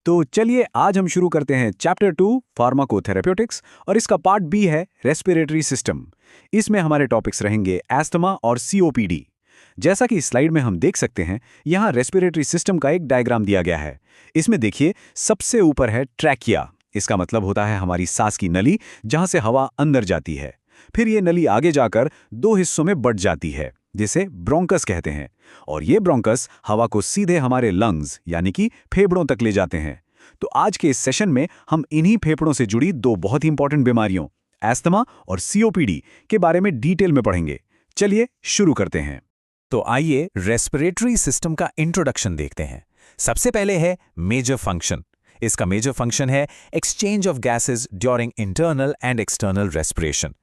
तो चलिए आज हम शुरू करते हैं चैप्टर 2 फार्माकोथेरेप्यूटिक्स और इसका पार्ट बी है रेस्पिरेटरी सिस्टम। इसमें हमारे टॉपिक्स रहेंगे एस्थमा और सीओपीडी। जैसा कि स्लाइड में हम देख सकते हैं, यहाँ रेस्पिरेटरी सिस्टम का एक डायग्राम दिया गया है। इसमें देखिए, सबसे ऊपर है ट्रैकिया। इसका मतलब होता है हमारी सांस की नली, जहाँ से हवा अंदर जाती है। फिर ये नली आगे जाकर दो हिस्सों में बंट जाती है, जिसे ब्रोंकस कहते हैं। और ये ब्रोंकस हवा को सीधे हमारे लंग्स यानी कि फेफड़ों तक ले जाते हैं। तो आज के इस सेशन में हम इन्हीं फेफड़ों से जुड़ी दो बहुत ही इंपॉर्टेंट बीमारियों एस्थमा और सीओपीडी के बारे में डिटेल में पढ़ेंगे। चलिए शुरू करते हैं। तो आइए रेस्पिरेटरी सिस्टम का इंट्रोडक्शन देखते हैं। सबसे पहले है मेजर फंक्शन। इसका मेजर फंक्शन है exchange of gases during internal and external respiration.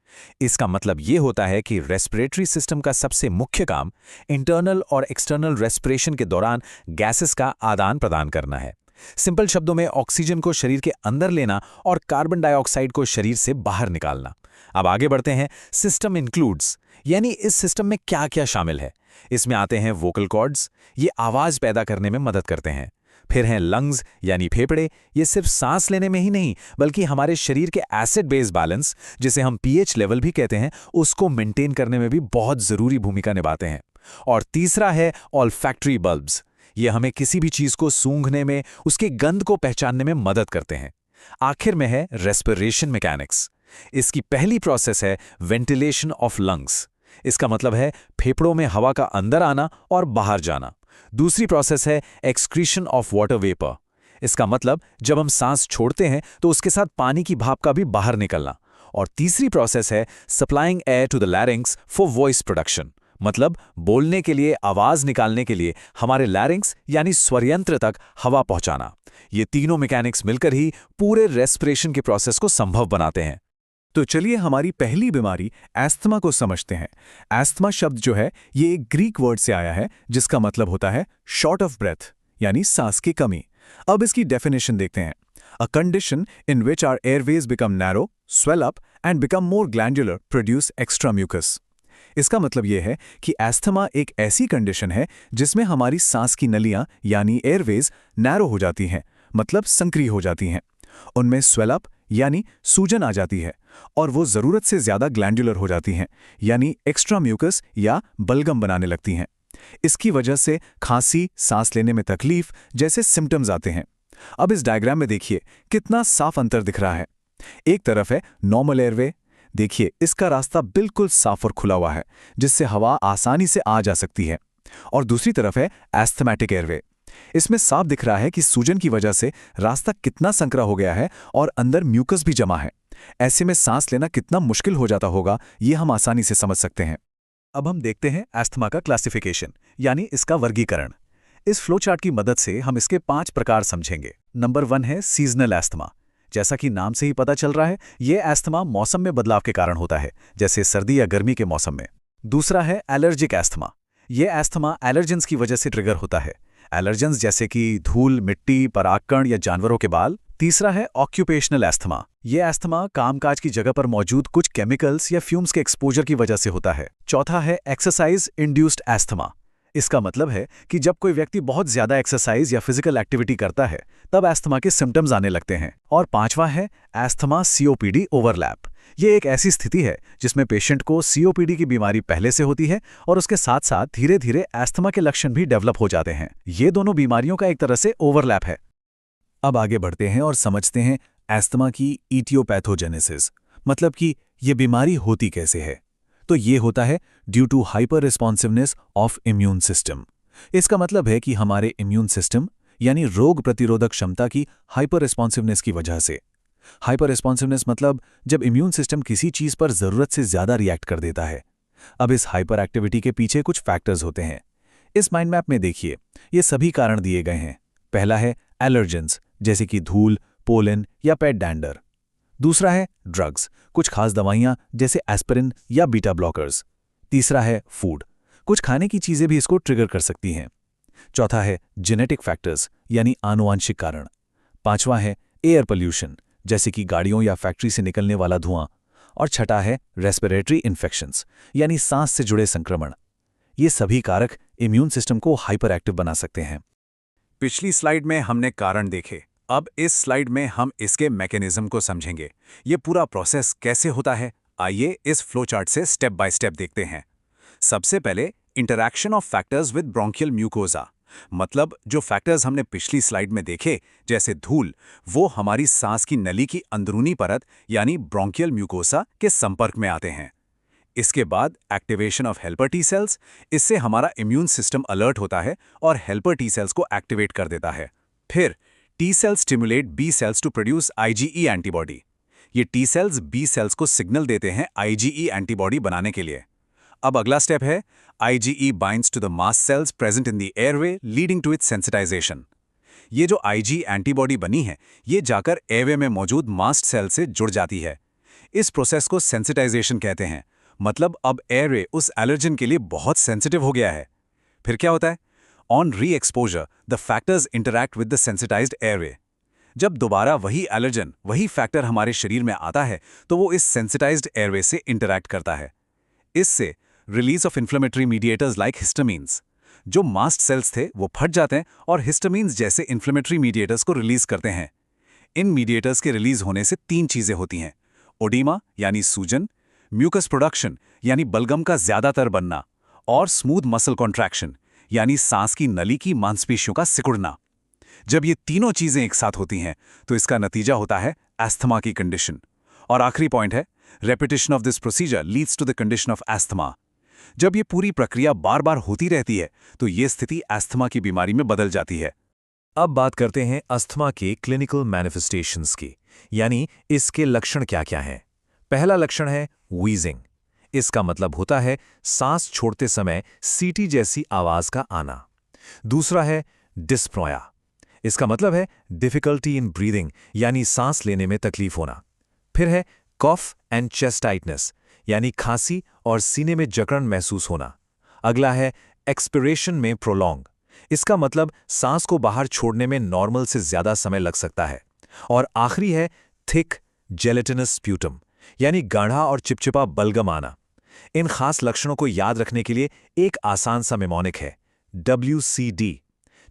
इसका मतलब ये होता है कि रेस्पिरेटरी सिस्टम का सबसे मुख्य काम इंटरनल और एक्सटर्नल रेस्पिरेशन के दौरान गैसेस का आदान प्रदान करना है। सिंपल शब्दों में ऑक्सीजन को शरीर के अंदर लेना और कार्बन डाइऑक्साइड को शरीर से बाहर निकालना। अब आगे बढ़ते हैं। सिस्टम इंक्लूड्स, यानी इस सिस्टम में क्या क्या शामिल है। इसमें आते हैं वोकल कॉर्ड्स, ये आवाज पैदा करने में मदद करते हैं। फिर हैं लंग्स यानी फेफड़े, ये सिर्फ सांस लेने में ही नहीं बल्कि हमारे शरीर के एसिड बेस बैलेंस, जिसे हम पीएच लेवल भी कहते हैं, उसको मेंटेन करने में भी बहुत जरूरी भूमिका निभाते हैं। और तीसरा है ऑल्फैक्टरी बल्ब्स, ये हमें किसी भी चीज को सूंघने में, उसकी गंध को पहचानने में मदद करते हैं। आखिर में है रेस्पिरेशन मैकेनिक्स। इसकी पहली प्रोसेस है वेंटिलेशन ऑफ लंग्स। इसका मतलब है फेफड़ों में हवा का अंदर आना और बाहर जाना। दूसरी प्रोसेस है एक्सक्रीशन ऑफ वाटर वेपर। इसका मतलब जब हम सांस छोड़ते हैं तो उसके साथ पानी की भाप का भी बाहर निकलना। और तीसरी प्रोसेस है supplying air to the larynx for voice production, मतलब बोलने के लिए, आवाज निकालने के लिए हमारे लैरिंग्स यानी स्वरयंत्र तक हवा पहुंचाना। ये तीनों मैकेनिक्स मिलकर ही पूरे रेस्पिरेशन के प्रोसेस को संभव बनाते हैं। तो चलिए हमारी पहली बीमारी एस्थमा को समझते हैं। एस्थमा शब्द जो है, ये एक ग्रीक वर्ड से आया है, जिसका मतलब होता है शॉर्ट ऑफ ब्रेथ, यानी सांस की कमी। अब इसकी डेफिनेशन देखते हैं। A condition in which our airways become narrow, swell up and become more glandular, produce extra mucus. इसका मतलब यह है कि एस्थमा एक ऐसी कंडीशन है जिसमें हमारी सांस की नलियां यानी एयरवेज नैरो हो जाती हैं, मतलब संक्रिय हो जाती हैं। उनमें स्वेल अप यानी सूजन आ जाती है और वो जरूरत से ज्यादा ग्लैंडुलर हो जाती हैं, यानी एक्स्ट्रा म्यूकस या बलगम बनाने लगती हैं। इसकी वजह से खांसी, सांस लेने में तकलीफ जैसे सिम्टम्स आते हैं। अब इस डायग्राम में देखिए कितना साफ अंतर दिख रहा है। एक तरफ है नॉर्मल एयरवे, देखिए इसका रास्ता बिल्कुल साफ और खुला हुआ है, जिससे हवा आसानी से आ जा सकती है। और दूसरी तरफ है एस्थमेटिक एयरवे। इसमें साफ दिख रहा है कि सूजन की वजह से रास्ता कितना संकरा हो गया है और अंदर म्यूकस भी जमा है। ऐसे में सांस लेना कितना मुश्किल हो जाता होगा, ये हम आसानी से समझ सकते हैं। अब हम देखते हैं एस्थमा का क्लासिफिकेशन, यानी इसका वर्गीकरण। इस फ्लो चार्ट की मदद से हम इसके 5 प्रकार समझेंगे। नंबर 1 है सीजनल एस्थमा। जैसा कि नाम से ही पता चल रहा है, ये एस्थमा मौसम में बदलाव के कारण होता है, जैसे सर्दी या गर्मी के मौसम में। दूसरा है एलर्जिक एस्थमा। ये एस्थमा एलर्जेंस की वजह से ट्रिगर होता है, एलर्जेंस जैसे कि धूल, मिट्टी, परागकण या जानवरों के बाल। तीसरा है ऑक्यूपेशनल एस्थमा। ये एस्थमा कामकाज की जगह पर मौजूद कुछ केमिकल्स या फ्यूम्स के एक्सपोजर की वजह से होता है। चौथा है एक्सरसाइज इंड्यूस्ड एस्थमा। इसका मतलब है कि जब कोई व्यक्ति बहुत ज्यादा एक्सरसाइज या फिजिकल एक्टिविटी करता है, तब एस्थमा के सिम्टम्स आने लगते हैं। और पांचवा है एस्थमा सीओपीडी ओवरलैप। ये एक ऐसी स्थिति है जिसमें पेशेंट को सीओपीडी की बीमारी पहले से होती है और उसके साथ साथ धीरे धीरे एस्थमा के लक्षण भी डेवलप हो जाते हैं। ये दोनों बीमारियों का एक तरह से ओवरलैप है। अब आगे बढ़ते हैं और समझते हैं एस्थमा की इटियोपैथोजेनेसिस, मतलब कि ये बीमारी होती कैसे है। तो ये होता है due to hyperresponsiveness of immune system. इसका मतलब है कि हमारे इम्यून सिस्टम यानी रोग प्रतिरोधक क्षमता की हाइपर रिस्पॉन्सिवनेस की वजह से। हाइपर रिस्पॉन्सिवनेस मतलब जब इम्यून सिस्टम किसी चीज पर जरूरत से ज्यादा रिएक्ट कर देता है। अब इस हाइपर एक्टिविटी के पीछे कुछ फैक्टर्स होते हैं। इस माइंड मैप में देखिए, ये सभी कारण दिए गए हैं। पहला है एलर्जेंस, जैसे कि धूल, पोलन या पेट डैंडर। दूसरा है ड्रग्स, कुछ खास दवाइयां जैसे एस्पिरिन या बीटा ब्लॉकर्स। तीसरा है फूड, कुछ खाने की चीजें भी इसको ट्रिगर कर सकती हैं। चौथा है जेनेटिक फैक्टर्स, यानी आनुवांशिक कारण। पांचवा है एयर पोल्यूशन, जैसे कि गाड़ियों या फैक्ट्री से निकलने वाला धुआं। और छठा है रेस्पिरेटरी इन्फेक्शंस, यानी सांस से जुड़े संक्रमण। ये सभी कारक इम्यून सिस्टम को हाइपर एक्टिव बना सकते हैं। पिछली स्लाइड में हमने कारण देखे, अब इस स्लाइड में हम इसके मैकेनिज्म को समझेंगे। ये पूरा प्रोसेस कैसे होता है, आइए इस फ्लो चार्ट से स्टेप बाय स्टेप देखते हैं। सबसे पहले interaction of factors with bronchial mucosa, मतलब जो फैक्टर्स हमने पिछली स्लाइड में देखे जैसे धूल, वो हमारी सांस की नली की अंदरूनी परत यानी ब्रोंकियल म्यूकोसा के संपर्क में आते हैं। इसके बाद activation of helper T cells, इससे हमारा इम्यून सिस्टम अलर्ट होता है और हेल्पर टी सेल्स को एक्टिवेट कर देता है। फिर T cells stimulate B cells to produce IgE antibody. ये टी सेल्स बी सेल्स को सिग्नल देते हैं आईजीई एंटीबॉडी बनाने के लिए। अब अगला स्टेप है IgE binds to the mast cells present in the airway leading to its sensitization. ये जो IgE एंटीबॉडी बनी है, ये जाकर एयरवे में मौजूद मास्ट सेल से जुड़ जाती है। इस प्रोसेस को सेंसिटाइजेशन कहते हैं, मतलब अब एयरवे उस एलर्जन के लिए बहुत सेंसिटिव हो गया है। फिर क्या होता है? ऑन री exposure the factors interact with the sensitised airway. जब दोबारा वही एलर्जन, वही फैक्टर हमारे शरीर में आता है, तो वो इस सेंसिटाइज्ड एयरवे से इंटरैक्ट करता है। इससे release of inflammatory mediators like histamines, जो मास्ट सेल्स थे वो फट जाते हैं और हिस्टामीन्स जैसे इन्फ्लेमेटरी मीडिएटर्स को रिलीज करते हैं। इन मीडिएटर्स के रिलीज होने से 3 चीजें होती हैं: ओडीमा यानी सूजन, म्यूकस प्रोडक्शन यानी बलगम का ज्यादातर बनना, और स्मूथ मसल कॉन्ट्रैक्शन यानी सांस की नली की मांसपेशियों का सिकुड़ना। जब ये तीनों चीजें एक साथ होती हैं तो इसका नतीजा होता है एस्थमा की कंडीशन। और आखिरी पॉइंट है, repetition of this procedure leads to the condition of asthma. जब ये पूरी प्रक्रिया बार बार होती रहती है तो ये स्थिति एस्थमा की बीमारी में बदल जाती है। अब बात करते हैं अस्थमा के क्लिनिकल मैनिफेस्टेशंस की, यानी इसके लक्षण क्या क्या हैं। पहला लक्षण है वीजिंग। इसका मतलब होता है सांस छोड़ते समय सीटी जैसी आवाज का आना। दूसरा है डिस्प्नोया। इसका मतलब है डिफिकल्टी इन ब्रीदिंग, यानी सांस लेने में तकलीफ होना। फिर है कॉफ एंड चेस्ट टाइटनेस, यानी खांसी और सीने में जकड़न महसूस होना। अगला है एक्सपिरेशन में प्रोलॉन्ग। इसका मतलब सांस को बाहर छोड़ने में नॉर्मल से ज्यादा समय लग सकता है। और आखिरी है थिक जेलेटिनस स्प्यूटम, यानी गाढ़ा और चिपचिपा बलगम आना। इन खास लक्षणों को याद रखने के लिए एक आसान सा मेमोनिक है, WCD।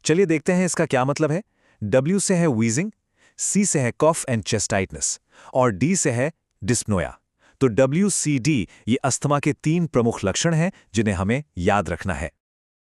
चलिए देखते हैं इसका क्या मतलब है। W से है वीजिंग, C से है कॉफ एंड चेस्ट टाइटनेस, और D से है डिस्प्नोया। तो WCD ये अस्थमा के 3 प्रमुख लक्षण हैं जिन्हें हमें याद रखना है।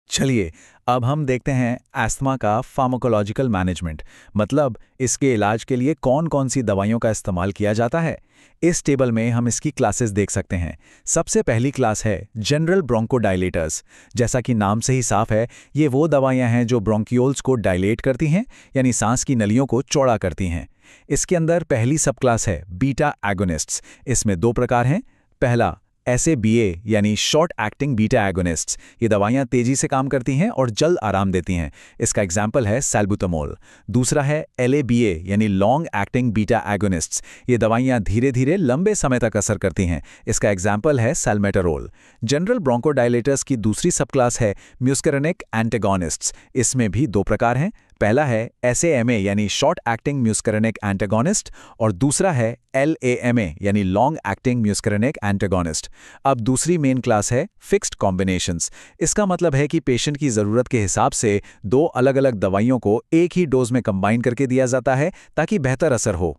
चलिए अब हम देखते हैं एस्थमा का फार्माकोलॉजिकल मैनेजमेंट, मतलब इसके इलाज के लिए कौन कौन सी दवाइयों का इस्तेमाल किया जाता है। इस टेबल में हम इसकी क्लासेस देख सकते हैं। सबसे पहली क्लास है जनरल ब्रोंकोडायलेटर्स। जैसा कि नाम से ही साफ है, ये वो दवाइयां हैं जो ब्रोंकियोल्स को डायलेट करती हैं, यानी सांस की नलियों को चौड़ा करती हैं। इसके अंदर पहली सब क्लास है बीटा एगोनिस्ट्स। इसमें 2 प्रकार हैं। पहला SABA यानी शॉर्ट एक्टिंग बीटा एगोनिस्ट्स। ये दवाइयां तेजी से काम करती हैं और जल्द आराम देती हैं। इसका एग्जाम्पल है सैल्बुटामोल। दूसरा है LABA यानी लॉन्ग एक्टिंग बीटा एगोनिस्ट्स। ये दवाइयां धीरे धीरे लंबे समय तक असर करती हैं। इसका एग्जाम्पल है सैल्मेटारोल। जनरल ब्रोंकोडायलेटर्स की दूसरी सब क्लास है म्यूस्करनिक एंटेगोनिस्ट्स। इसमें भी 2 प्रकार हैं। पहला है SAMA यानी शॉर्ट एक्टिंग म्यूस्करनिक एंटेगोनिस्ट, और दूसरा है LAMA यानी लॉन्ग एक्टिंग म्यूस्करनिक एंटेगोनिस्ट। अब दूसरी मेन क्लास है फिक्स्ड कॉम्बिनेशंस। इसका मतलब है कि पेशेंट की ज़रूरत के हिसाब से 2 अलग-अलग दवाइयों को एक ही डोज में कंबाइन करके दिया जाता है ताकि बेहतर असर हो।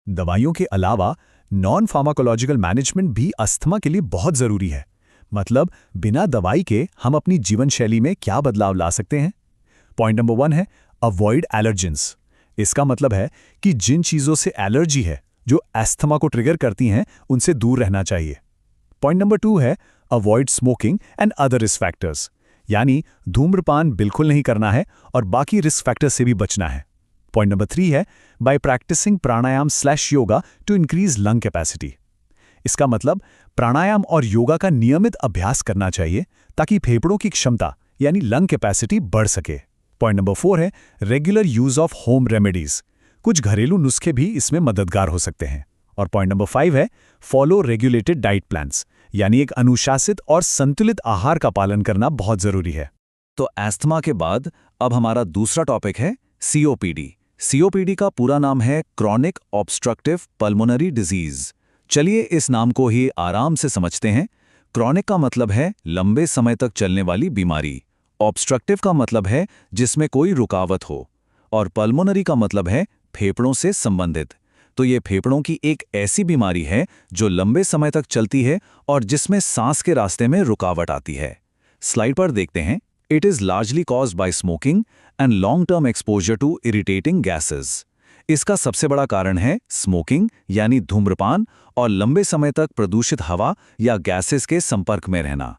दवाइयों के अलावा नॉन फार्माकोलॉजिकल मैनेजमेंट भी अस्थमा के लिए बहुत ज़रूरी है। मतलब बिना दवाई के हम अपनी जीवन शैली में क्या बदलाव ला सकते हैं। पॉइंट नंबर 1 है अवॉइड एलर्जेंस। इसका मतलब है कि जिन चीज़ों से एलर्जी है, जो एस्थमा को ट्रिगर करती हैं, उनसे दूर रहना चाहिए। पॉइंट नंबर 2 है avoid smoking and other risk factors, यानी धूम्रपान बिल्कुल नहीं करना है और बाकी रिस्क फैक्टर्स से भी बचना है। पॉइंट नंबर 3 है bye practising प्राणायाम/योगा to increase lung capacity. इसका मतलब प्राणायाम और योगा का नियमित अभ्यास करना चाहिए ताकि फेफड़ों की क्षमता यानी लंग कैपेसिटी बढ़ सके। पॉइंट नंबर 4 है regular use of home remedies. कुछ घरेलू नुस्खे भी इसमें मददगार हो सकते हैं। और पॉइंट नंबर 5 है फॉलो रेगुलेटेड डाइट प्लान्स, यानी एक अनुशासित और संतुलित आहार का पालन करना बहुत जरूरी है। तो एस्थमा के बाद अब हमारा दूसरा टॉपिक है COPD। COPD का पूरा नाम है क्रॉनिक ऑब्स्ट्रक्टिव पल्मोनरी डिजीज। चलिए इस नाम को ही आराम से समझते हैं। क्रॉनिक का मतलब है लंबे समय तक चलने वाली बीमारी, ऑब्स्ट्रक्टिव का मतलब है जिसमें कोई रुकावट हो, और पल्मोनरी का मतलब है फेफड़ों से संबंधित। तो ये फेफड़ों की एक ऐसी बीमारी है जो लंबे समय तक चलती है और जिसमें सांस के रास्ते में रुकावट आती है। स्लाइड पर देखते हैं। It is largely caused by smoking and long term exposure to irritating gases. इसका सबसे बड़ा कारण है स्मोकिंग यानी धूम्रपान और लंबे समय तक प्रदूषित हवा या गैसेस के संपर्क में रहना।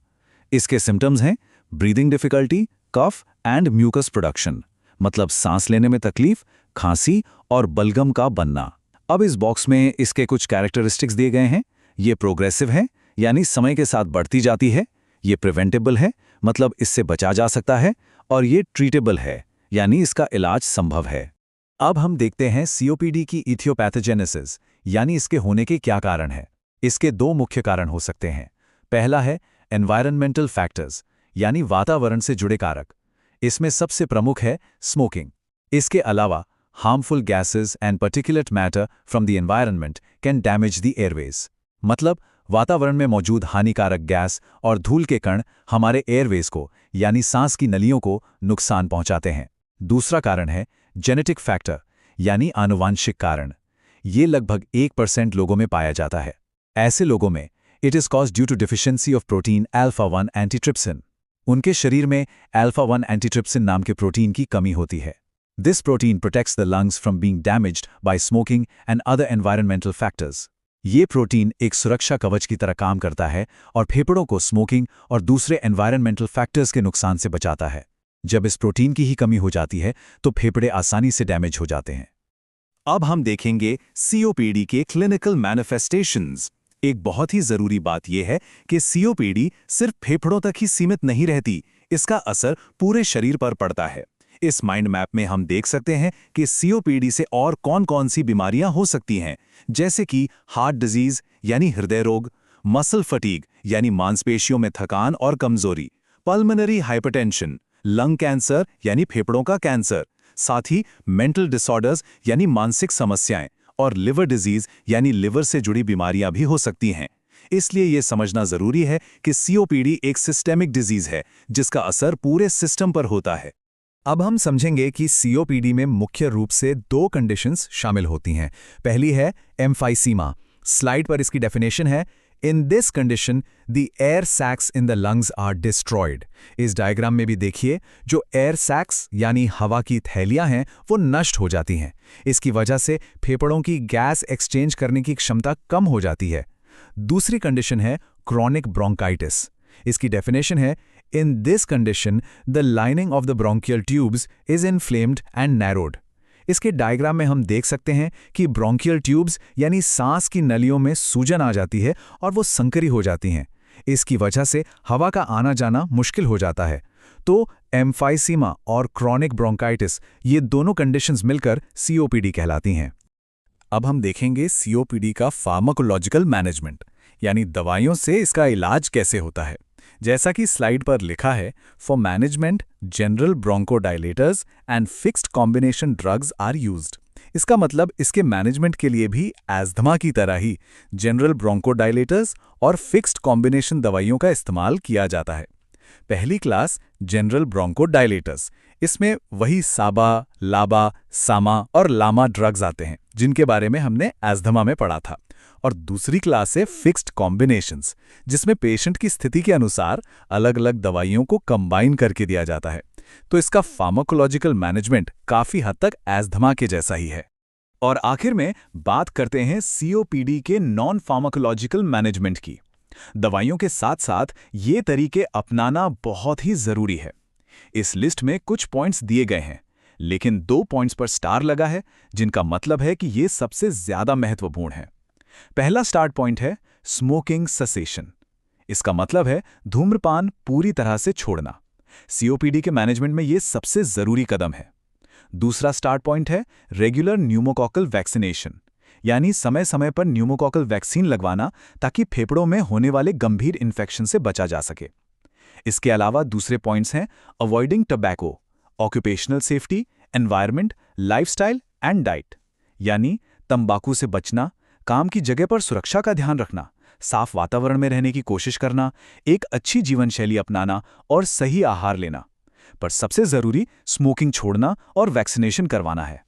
इसके सिम्टम्स हैं breathing difficulty, cough and mucus production, मतलब सांस लेने में तकलीफ, खांसी और बलगम का बनना। अब इस बॉक्स में इसके कुछ कैरेक्टरिस्टिक्स दिए गए हैं। ये प्रोग्रेसिव है यानी समय के साथ बढ़ती जाती है। ये प्रिवेंटेबल है मतलब इससे बचा जा सकता है। और ये ट्रीटेबल है यानी इसका इलाज संभव है। अब हम देखते हैं सीओपीडी की इथियोपैथोजेनेसिस यानी इसके होने के क्या कारण हैं। इसके दो मुख्य कारण हो सकते हैं। पहला है एनवायरनमेंटल फैक्टर्स यानी वातावरण से जुड़े कारक। इसमें सबसे प्रमुख है स्मोकिंग। इसके अलावा harmful gases and particulate matter from the environment can damage the Airways, मतलब वातावरण में मौजूद हानिकारक गैस और धूल के कण हमारे एयरवेज को यानी सांस की नलियों को नुकसान पहुंचाते हैं। दूसरा कारण है जेनेटिक फैक्टर यानी आनुवांशिक कारण। ये लगभग 1% लोगों में पाया जाता है। ऐसे लोगों में it is caused due to deficiency of protein alpha one antitrypsin. उनके शरीर में अल्फा-1 एंटीट्रिप्सिन नाम के प्रोटीन की कमी होती है। This protein protects the lungs from being damaged bye smoking and other environmental factors. ये प्रोटीन एक सुरक्षा कवच की तरह काम करता है और फेफड़ों को स्मोकिंग और दूसरे एनवायरमेंटल फैक्टर्स के नुकसान से बचाता है। जब इस प्रोटीन की ही कमी हो जाती है तो फेफड़े आसानी से डैमेज हो जाते हैं। अब हम देखेंगे सीओपीडी के क्लिनिकल मैनिफेस्टेशंस। एक बहुत ही जरूरी बात यह है कि सीओपीडी सिर्फ फेफड़ों तक ही सीमित नहीं रहती, इसका असर पूरे शरीर पर पड़ता है। इस माइंड मैप में हम देख सकते हैं कि सीओपीडी से और कौन-कौन सी बीमारियां हो सकती हैं, जैसे कि हार्ट डिजीज यानी हृदय रोग, मसल फटीग यानी मांसपेशियों में थकान और कमजोरी, पल्मोनरी हाइपरटेंशन, लंग कैंसर यानी फेफड़ों का कैंसर, साथ ही मेंटल डिसऑर्डर्स यानी मानसिक समस्याएं और लिवर डिजीज यानी लिवर से जुड़ी बीमारियां भी हो सकती हैं। इसलिए यह समझना जरूरी है कि सीओपीडी एक सिस्टेमिक डिजीज है जिसका असर पूरे सिस्टम पर होता है। अब हम समझेंगे कि सीओपीडी में मुख्य रूप से दो कंडीशंस शामिल होती हैं। पहली है एम्फाइसीमा। स्लाइड पर इसकी डेफिनेशन है, in this condition the air sacs in the lungs are destroyed. इस डायग्राम में भी देखिए, जो एयर सैक्स यानी हवा की थैलियां हैं वो नष्ट हो जाती हैं। इसकी वजह से फेफड़ों की गैस एक्सचेंज करने की क्षमता कम हो जाती है। दूसरी कंडीशन है क्रॉनिक ब्रोंकाइटिस। इसकी डेफिनेशन है, in this condition the lining of the bronchial tubes is inflamed and narrowed. इसके डायग्राम में हम देख सकते हैं कि ब्रोंकियल ट्यूब्स यानी सांस की नलियों में सूजन आ जाती है और वो संकरी हो जाती हैं। इसकी वजह से हवा का आना जाना मुश्किल हो जाता है। तो एम्फाइसीमा और क्रॉनिक ब्रोंकाइटिस ये दोनों कंडीशंस मिलकर सीओपीडी कहलाती हैं। अब हम देखेंगे सीओपीडी का फार्माकोलॉजिकल मैनेजमेंट यानी दवाइयों से इसका इलाज कैसे होता है। जैसा कि स्लाइड पर लिखा है, for management general bronchodilators and fixed combination drugs are used. इसका मतलब इसके मैनेजमेंट के लिए भी एस्थमा की तरह ही जनरल ब्रोंकोडाइलेटर्स और फिक्स्ड कॉम्बिनेशन दवाइयों का इस्तेमाल किया जाता है। पहली क्लास जनरल ब्रोंकोडाइलेटर्स, इसमें वही साबा, लाबा, सामा और लामा ड्रग्स आते हैं जिनके बारे में हमने एस्थमा में पढ़ा था। और दूसरी क्लास है फिक्स्ड कॉम्बिनेशंस, जिसमें पेशेंट की स्थिति के अनुसार अलग अलग दवाइयों को कंबाइन करके दिया जाता है। तो इसका फार्माकोलॉजिकल मैनेजमेंट काफी हद तक एस्थमा के जैसा ही है। और आखिर में बात करते हैं सीओपीडी के नॉन फार्माकोलॉजिकल मैनेजमेंट की। दवाइयों के साथ साथ ये तरीके अपनाना बहुत ही जरूरी है। इस लिस्ट में कुछ पॉइंट्स दिए गए हैं, लेकिन 2 पॉइंट्स पर स्टार लगा है, जिनका मतलब है कि ये सबसे ज्यादा महत्वपूर्ण है। पहला स्टार्ट पॉइंट है स्मोकिंग सेसेशन। इसका मतलब है धूम्रपान पूरी तरह से छोड़ना। सीओपीडी के मैनेजमेंट में यह सबसे जरूरी कदम है। दूसरा स्टार्ट पॉइंट है रेगुलर न्यूमोकॉकल वैक्सीनेशन, यानी समय समय पर न्यूमोकॉकल वैक्सीन लगवाना ताकि फेफड़ों में होने वाले गंभीर इन्फेक्शन से बचा जा सके। इसके अलावा दूसरे पॉइंट्स हैं avoiding tobacco, occupational safety, environment, lifestyle and diet, यानी तंबाकू से बचना, काम की जगह पर सुरक्षा का ध्यान रखना, साफ वातावरण में रहने की कोशिश करना, एक अच्छी जीवन शैली अपनाना और सही आहार लेना। पर सबसे जरूरी स्मोकिंग छोड़ना और वैक्सीनेशन करवाना है।